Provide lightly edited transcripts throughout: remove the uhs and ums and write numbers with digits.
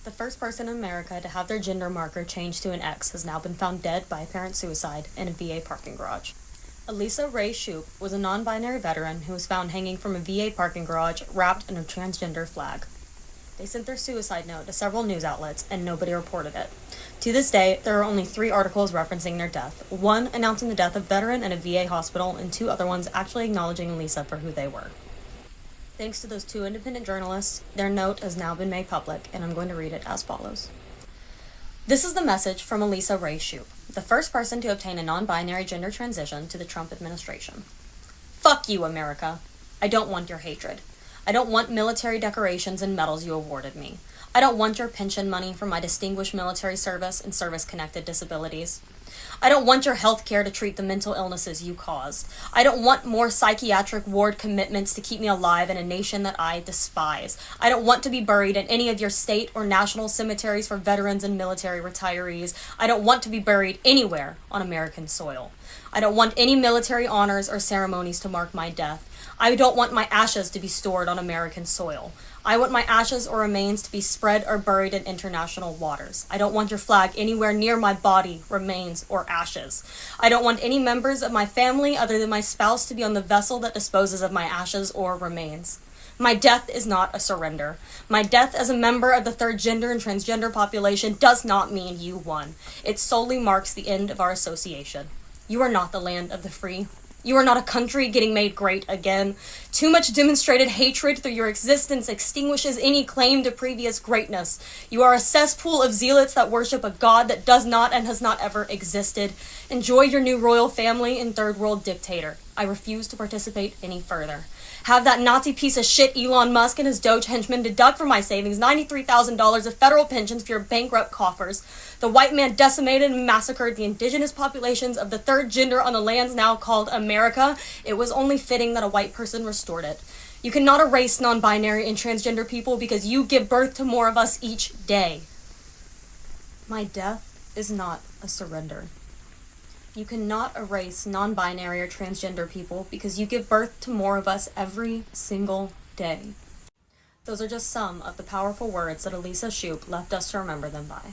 The first person in America to have their gender marker changed to an X has now been found dead by apparent suicide in a VA parking garage. Elisa Shupe was a non-binary veteran who was found hanging from a VA parking garage wrapped in a transgender flag. They sent their suicide note to several news outlets, and nobody reported it. To this day, there are only 3 articles referencing their death, one announcing the death of a veteran in a VA hospital, and 2 other ones actually acknowledging Elisa for who they were. Thanks to those 2 independent journalists, their note has now been made public, and I'm going to read it as follows. This is the message from Elisa Shupe, the first person to obtain a non-binary gender transition to the Trump administration. Fuck you, America. I don't want your hatred. I don't want military decorations and medals you awarded me. I don't want your pension money for my distinguished military service and service-connected disabilities. I don't want your health care to treat the mental illnesses you caused. I don't want more psychiatric ward commitments to keep me alive in a nation that I despise. I don't want to be buried in any of your state or national cemeteries for veterans and military retirees. I don't want to be buried anywhere on American soil. I don't want any military honors or ceremonies to mark my death. I don't want my ashes to be stored on American soil. I want my ashes or remains to be spread or buried in international waters. I don't want your flag anywhere near my body, remains, or ashes. I don't want any members of my family other than my spouse to be on the vessel that disposes of my ashes or remains. My death is not a surrender. My death as a member of the third gender and transgender population does not mean you won. It solely marks the end of our association. You are not the land of the free. You are not a country getting made great again. Too much demonstrated hatred through your existence extinguishes any claim to previous greatness. You are a cesspool of zealots that worship a God that does not and has not ever existed. Enjoy your new royal family and third world dictator. I refuse to participate any further. Have that Nazi piece of shit Elon Musk and his Doge henchmen deduct from my savings $93,000 of federal pensions for your bankrupt coffers. The white man decimated and massacred the indigenous populations of the third gender on the lands now called America. It was only fitting that a white person restored it. You cannot erase non-binary and transgender people because you give birth to more of us each day. My death is not a surrender. You cannot erase non-binary or transgender people because you give birth to more of us every single day. Those are just some of the powerful words that Elisa Shupe left us to remember them by.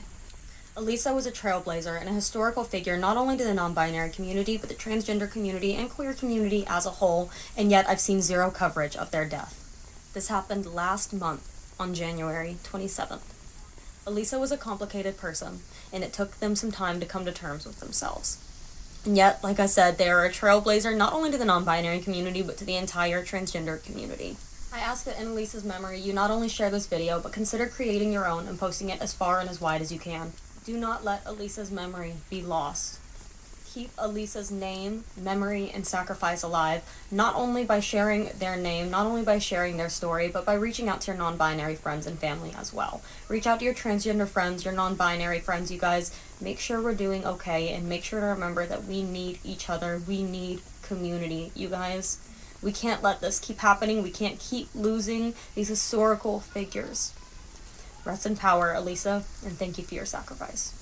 Elisa was a trailblazer and a historical figure not only to the non-binary community, but the transgender community and queer community as a whole, and yet I've seen 0 coverage of their death. This happened last month on January 27th. Elisa was a complicated person, and it took them some time to come to terms with themselves. And yet, like I said, they are a trailblazer not only to the non-binary community, but to the entire transgender community. I ask that in Elisa's memory, you not only share this video, but consider creating your own and posting it as far and as wide as you can. Do not let Elisa's memory be lost. Keep Elisa's name, memory, and sacrifice alive, not only by sharing their name, not only by sharing their story, but by reaching out to your non-binary friends and family as well. Reach out to your transgender friends, your non-binary friends, you guys. Make sure we're doing okay, and make sure to remember that we need each other. We need community, you guys. We can't let this keep happening. We can't keep losing these historical figures. Rest in power, Elisa, and thank you for your sacrifice.